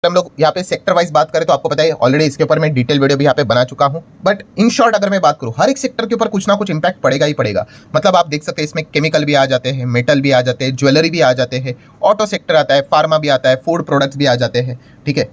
हम लोग यहाँ पे सेक्टर वाइज बात करें तो आपको पता है ऑलरेडी इसके ऊपर मैं डिटेल वीडियो भी यहाँ पे बना चुका हूँ। बट इन शॉर्ट अगर मैं बात करूँ, हर एक सेक्टर के ऊपर कुछ ना कुछ इंपैक्ट पड़ेगा ही पड़ेगा। मतलब आप देख सकते हैं इसमें केमिकल भी आ जाते हैं, मेटल भी आ जाते हैं, ज्वेलरी भी आ जाते हैं, ऑटो सेक्टर आता है, फार्मा भी आता है, फूड प्रोडक्ट्स भी आ जाते हैं। ठीक है,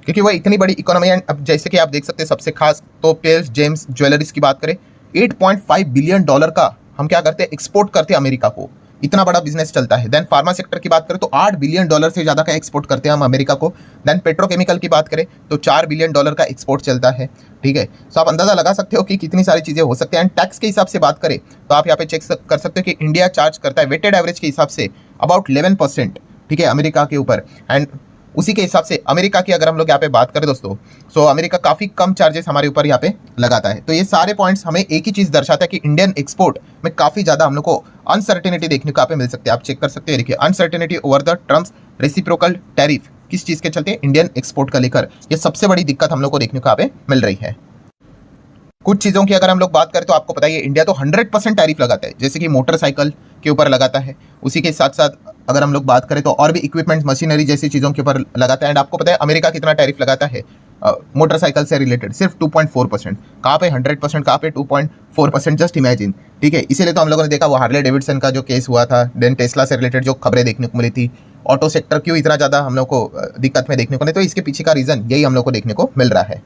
क्योंकि वो इतनी बड़ी इकोनॉमी है। अब जैसे कि आप देख सकते हैं सबसे खास तो पेल्स जेम्स ज्वेलरीज की बात करें, $8.5 बिलियन का हम क्या करते हैं, एक्सपोर्ट करते हैं अमेरिका को। इतना बड़ा बिजनेस चलता है। देन फार्मा सेक्टर की बात करें तो $8 बिलियन से ज़्यादा का एक्सपोर्ट करते हैं हम अमेरिका को। देन पेट्रोकेमिकल की बात करें तो $4 बिलियन का एक्सपोर्ट चलता है। ठीक है, तो आप अंदाज़ा लगा सकते हो कि कितनी सारी चीज़ें हो सकती हैं। एंड टैक्स के हिसाब से बात करें तो आप यहाँ पे चेक कर सकते हो कि इंडिया चार्ज करता है वेटेड एवरेज के हिसाब से अबाउट 11%। ठीक है, अमेरिका के ऊपर। एंड उसी के हिसाब से अमेरिका की अगर हम लोग यहाँ पे बात करें दोस्तों, सो अमेरिका काफ़ी कम चार्जेस हमारे ऊपर यहाँ पे लगाता है। तो ये सारे पॉइंट्स हमें एक ही चीज़ दर्शाता है कि इंडियन एक्सपोर्ट में काफ़ी ज़्यादा हम लोग को अनसर्टेनिटी देखने को यहाँ पे मिल सकती है। आप चेक कर सकते हैं, देखिए uncertainty over the terms reciprocal tariff किस चीज़ के चलते, इंडियन एक्सपोर्ट का लेकर ये सबसे बड़ी दिक्कत हम लोग को देखने को यहाँ पे मिल रही है। कुछ चीज़ों की अगर हम लोग बात करें तो आपको पता है इंडिया तो 100% टैरिफ लगाता है, जैसे कि मोटरसाइकिल के ऊपर लगाता है। उसी के साथ साथ अगर हम लोग बात करें तो और भी इक्विपमेंट मशीनरी जैसी चीज़ों के ऊपर लगाता है। एंड आपको पता है अमेरिका कितना टैरिफ लगाता है मोटरसाइकिल से रिलेटेड, सिर्फ 2.4%। कहाँ पे 100%, कहाँ पे 2.4%, जस्ट इमेजिन। ठीक है, इसीलिए तो हम लोगों ने देखा वो हार्ले डेविडसन का जो केस हुआ था, देन टेस्ला से रिलेटेड जो खबरें देखने को मिली थी, ऑटो सेक्टर क्यों इतना ज़्यादा हम लोग को दिक्कत में देखने को नहीं, तो इसके पीछे का रीज़न यही हम लोग को देखने को मिल रहा है।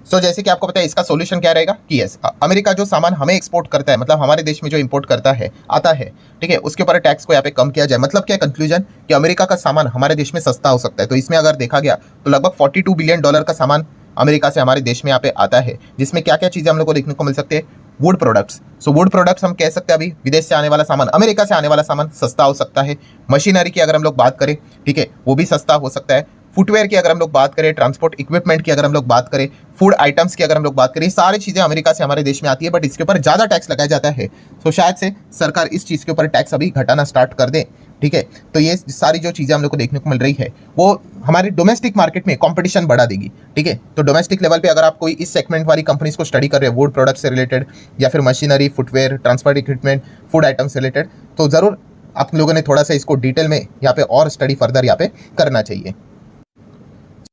सो जैसे कि आपको पता है इसका सॉल्यूशन क्या रहेगा कि यस, अमेरिका जो सामान हमें एक्सपोर्ट करता है, मतलब हमारे देश में जो इंपोर्ट करता है आता है, ठीक है, उसके ऊपर टैक्स को यहाँ पे कम किया जाए। मतलब क्या कंक्लूजन कि अमेरिका का सामान हमारे देश में सस्ता हो सकता है। तो इसमें अगर देखा गया तो लगभग $42 बिलियन का सामान अमेरिका से हमारे देश में यहाँ पे आता है, जिसमें क्या क्या चीज़ें हम लोग को देखने को मिल सकती है, would products. So would products हम कह सकते हैं अभी विदेश से आने वाला सामान, अमेरिका से आने वाला सामान सस्ता हो सकता है। मशीनरी की अगर हम लोग बात करें, ठीक है, वो भी सस्ता हो सकता है। फुटवेयर की अगर हम लोग बात करें, ट्रांसपोर्ट इक्विपमेंट की अगर हम लोग बात करें, फूड आइटम्स की अगर हम लोग बात करें, सारी चीज़ें अमेरिका से हमारे देश में आती है, बट इसके ऊपर ज़्यादा टैक्स लगाया जाता है। तो शायद से सरकार इस चीज़ के ऊपर टैक्स अभी घटाना स्टार्ट कर दे। ठीक है, तो ये सारी जो चीज़ें हम लोग को देखने को मिल रही है वो हमारे डोमेस्टिक मार्केट में कंपटीशन बढ़ा देगी। ठीक है, तो डोमेस्टिक लेवल पे अगर आप कोई इस सेगमेंट वाली कंपनीज को स्टडी कर रहे हैं, वुड प्रोडक्ट से रिलेटेड या फिर machinery, footwear, transport equipment, food item से रिलेटेड, तो ज़रूर आप लोगों ने थोड़ा सा इसको डिटेल में यहाँ पे और स्टडी फर्दर यहाँ पे करना चाहिए।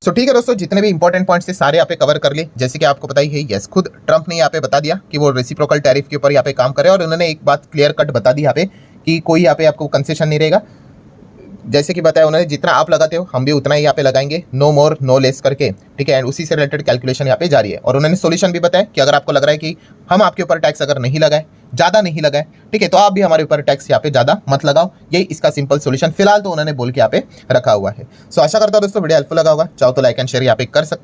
सो ठीक है दोस्तों, जितने भी इंपॉर्टेंट पॉइंट्स थे सारे यहाँ पे कवर कर लिए। जैसे कि आपको पता ही है, यस, खुद ट्रंप ने यहाँ पे बता दिया कि वो रेसिप्रोकल टैरिफ के ऊपर यहाँ पे काम करे, और उन्होंने एक बात क्लियर कट बता दी यहाँ पे कि कोई यहाँ पे आपको कंसेशन नहीं रहेगा। जैसे कि बताया उन्होंने, जितना आप लगाते हो हम भी उतना ही यहाँ पे लगाएंगे, नो मोर नो लेस करके। ठीक है, एंड उसी से रिलेटेड कैलकुलेशन यहाँ पे जारी है। और उन्होंने सोल्यूशन भी बताया कि अगर आपको लग रहा है कि हम आपके ऊपर टैक्स अगर नहीं लगाए, ज़्यादा नहीं लगाए, ठीक है, तो आप भी हमारे ऊपर टैक्स यहाँ पे ज़्यादा मत लगाओ। यही इसका सिंपल सोल्यूशन फिलहाल तो उन्होंने बोल के यहाँ पे रखा हुआ है। सो आशा करता हूँ दोस्तों वीडियो हेल्पफुल लगा होगा। चाहो तो लाइक एंड शेयर यहाँ पे कर सकते